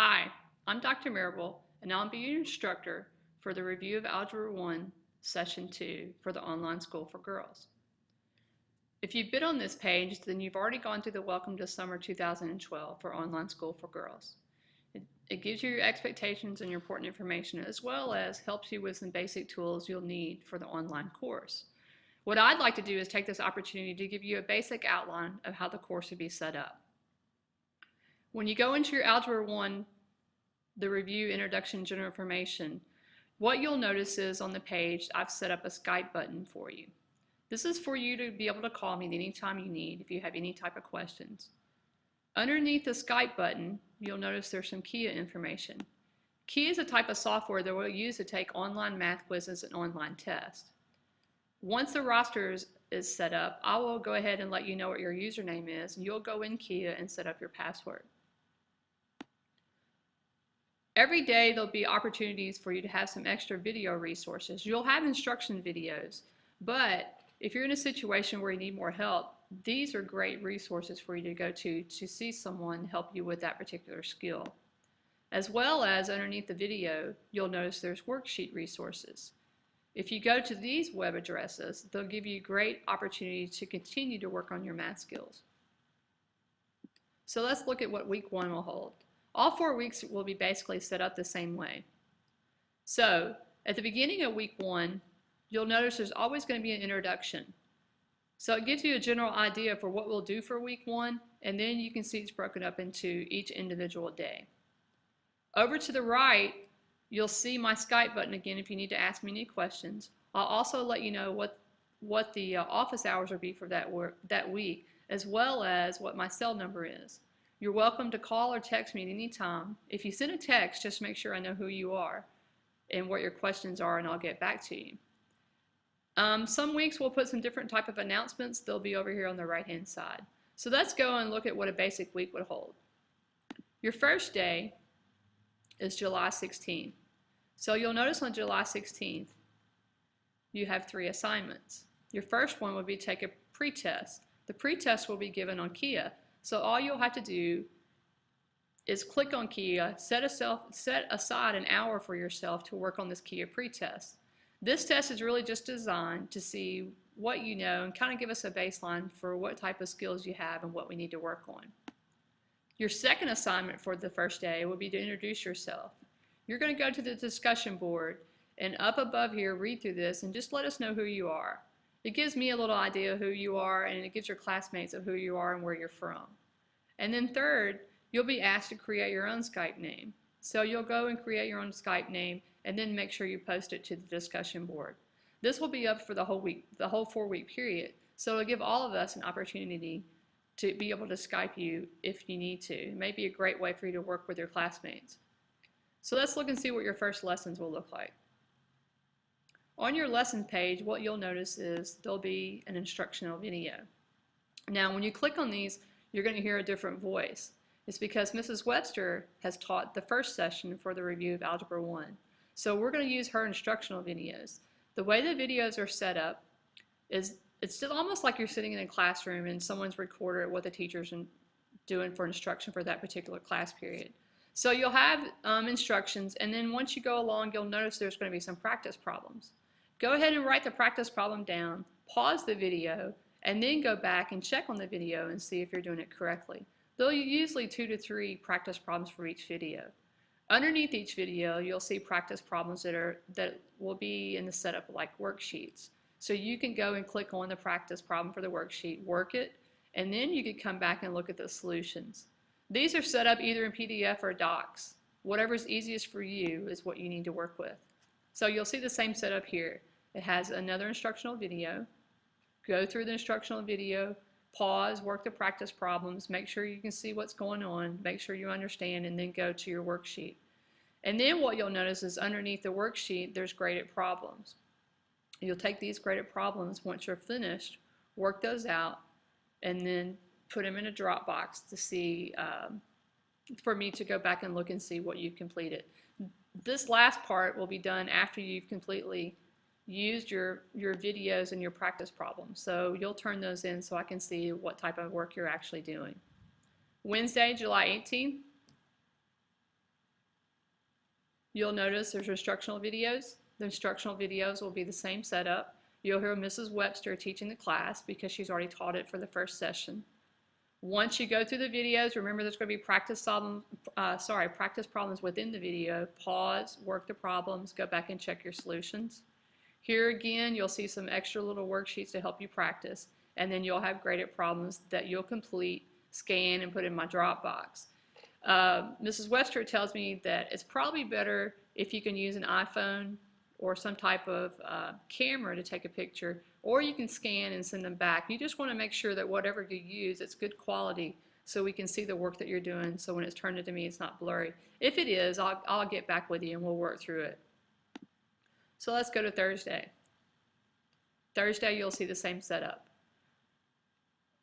Hi, I'm Dr. Marable, and I'll be your instructor for the review of Algebra 1, Session 2 for the Online School for Girls. If you've been on this page, then you've already gone through the Welcome to Summer 2012 for Online School for Girls. It gives you your expectations and your important information, as well as helps you with some basic tools you'll need for the online course. What I'd like to do is take this opportunity to give you a basic outline of how the course would be set up. When you go into your Algebra 1, the review, introduction, general information, what you'll notice is on the page, I've set up a Skype button for you. This is for you to be able to call me anytime you need if you have any type of questions. Underneath the Skype button, you'll notice there's some Kia information. Kia is a type of software that we'll use to take online math quizzes and online tests. Once the roster is set up, I will go ahead and let you know what your username is, and you'll go in Kia and set up your password. Every day there'll be opportunities for you to have some extra video resources. You'll have instruction videos, but if you're in a situation where you need more help, these are great resources for you to go to see someone help you with that particular skill. As well as underneath the video, you'll notice there's worksheet resources. If you go to these web addresses, they'll give you great opportunity to continue to work on your math skills. So let's look at what week 1 will hold. All 4 weeks will be basically set up the same way. So at the beginning of week 1, you'll notice there's always going to be an introduction. So it gives you a general idea for what we'll do for week 1, and then you can see it's broken up into each individual day. Over to the right, you'll see my Skype button again if you need to ask me any questions. I'll also let you know what the office hours will be for that week, as well as what my cell number is. You're welcome to call or text me at any time. If you send a text, just make sure I know who you are and what your questions are, and I'll get back to you. Some weeks we'll put some different type of announcements. They'll be over here on the right-hand side. So let's go and look at what a basic week would hold. Your first day is July 16th. So you'll notice on July 16th, you have 3 assignments. Your first one would be take a pretest. The pretest will be given on Kia. So all you'll have to do is click on Kia, set aside an hour for yourself to work on this Kia pretest. This test is really just designed to see what you know and kind of give us a baseline for what type of skills you have and what we need to work on. Your second assignment for the first day will be to introduce yourself. You're going to go to the discussion board and up above here read through this and just let us know who you are. It gives me a little idea of who you are, and it gives your classmates of who you are and where you're from. And then third, you'll be asked to create your own Skype name. So you'll go and create your own Skype name and then make sure you post it to the discussion board. This will be up for the whole week, the whole 4-week period. So it'll give all of us an opportunity to be able to Skype you if you need to. It may be a great way for you to work with your classmates. So let's look and see what your first lessons will look like. On your lesson page, what you'll notice is there'll be an instructional video. Now, when you click on these, you're going to hear a different voice. It's because Mrs. Webster has taught the first session for the review of Algebra 1. So we're going to use her instructional videos. The way the videos are set up is it's still almost like you're sitting in a classroom and someone's recorded what the teacher's doing for instruction for that particular class period. So you'll have instructions, and then once you go along, you'll notice there's going to be some practice problems. Go ahead and write the practice problem down, pause the video, and then go back and check on the video and see if you're doing it correctly. There'll be usually 2 to 3 practice problems for each video. Underneath each video, you'll see practice problems that will be in the setup like worksheets. So you can go and click on the practice problem for the worksheet, work it, and then you can come back and look at the solutions. These are set up either in PDF or docs. Whatever's easiest for you is what you need to work with. So you'll see the same setup here. It has another instructional video. Go through the instructional video, pause, work the practice problems, make sure you can see what's going on, make sure you understand, and then go to your worksheet. And then what you'll notice is underneath the worksheet, there's graded problems. You'll take these graded problems once you're finished, work those out, and then put them in a Dropbox to see, for me to go back and look and see what you've completed. This last part will be done after you've completely used your videos and your practice problems. So you'll turn those in so I can see what type of work you're actually doing. Wednesday, July 18th, You'll notice there's instructional videos. The instructional videos will be the same setup. You'll hear Mrs. Webster teaching the class because she's already taught it for the first session. Once you go through the videos, remember there's going to be practice problems within the video. Pause, work the problems, go back and check your solutions. Here again, you'll see some extra little worksheets to help you practice, and then you'll have graded problems that you'll complete, scan, and put in my Dropbox. Mrs. Webster tells me that it's probably better if you can use an iPhone or some type of camera to take a picture, or you can scan and send them back. You just want to make sure that whatever you use, it's good quality so we can see the work that you're doing, so when it's turned into me, it's not blurry. If it is, I'll get back with you and we'll work through it. So let's go to Thursday. Thursday, you'll see the same setup.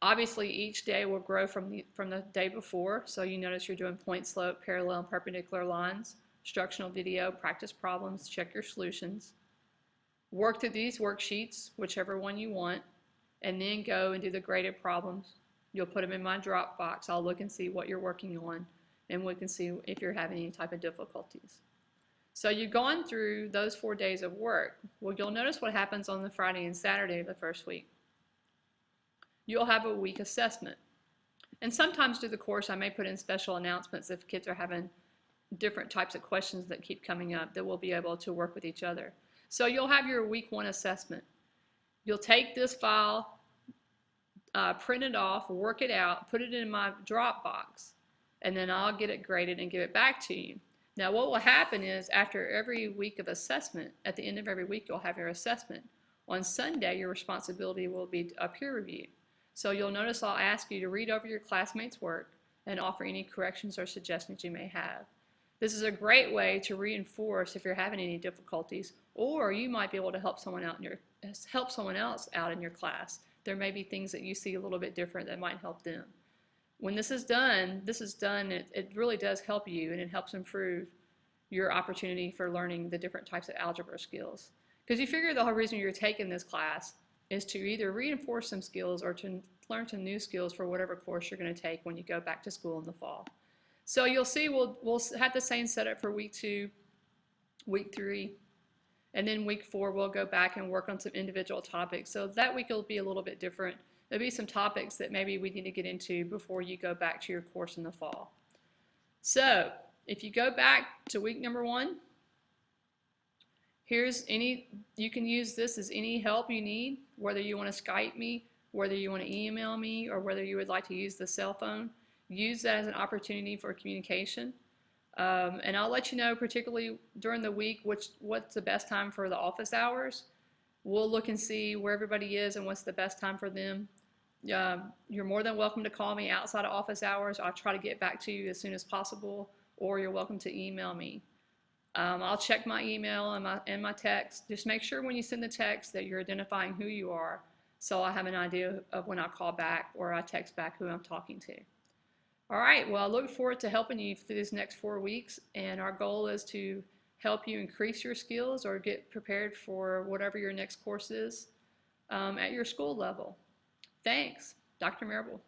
Obviously, each day will grow from the day before, so you notice you're doing point, slope, parallel, and perpendicular lines, instructional video, practice problems, check your solutions. Work through these worksheets, whichever one you want, and then go and do the graded problems. You'll put them in my Dropbox. I'll look and see what you're working on, and we can see if you're having any type of difficulties. So you've gone through those 4 days of work. Well, you'll notice what happens on the Friday and Saturday of the first week. You'll have a week assessment. And sometimes through the course, I may put in special announcements if kids are having different types of questions that keep coming up that we'll be able to work with each other. So you'll have your week 1 assessment. You'll take this file, print it off, work it out, put it in my Dropbox, and then I'll get it graded and give it back to you. Now what will happen is after every week of assessment, at the end of every week you'll have your assessment. On Sunday, your responsibility will be a peer review. So you'll notice I'll ask you to read over your classmates' work and offer any corrections or suggestions you may have. This is a great way to reinforce if you're having any difficulties, or you might be able to help someone else out in your class. There may be things that you see a little bit different that might help them. When this is done, it really does help you, and it helps improve your opportunity for learning the different types of algebra skills. Because you figure the whole reason you're taking this class is to either reinforce some skills or to learn some new skills for whatever course you're going to take when you go back to school in the fall. So you'll see we'll have the same setup for week 2, week 3, and then week 4 we'll go back and work on some individual topics. So that week will be a little bit different. There'll be some topics that maybe we need to get into before you go back to your course in the fall. So if you go back to week number 1, you can use this as any help you need, whether you want to Skype me, whether you want to email me, or whether you would like to use the cell phone. Use that as an opportunity for communication. And I'll let you know, particularly during the week, what's the best time for the office hours. We'll look and see where everybody is and what's the best time for them. You're more than welcome to call me outside of office hours. I'll try to get back to you as soon as possible, or you're welcome to email me. I'll check my email and my text. Just make sure when you send the text that you're identifying who you are, so I have an idea of when I call back or I text back who I'm talking to. All right, well, I look forward to helping you through these next 4 weeks, and our goal is to help you increase your skills or get prepared for whatever your next course is at your school level. Thanks, Dr. Marable.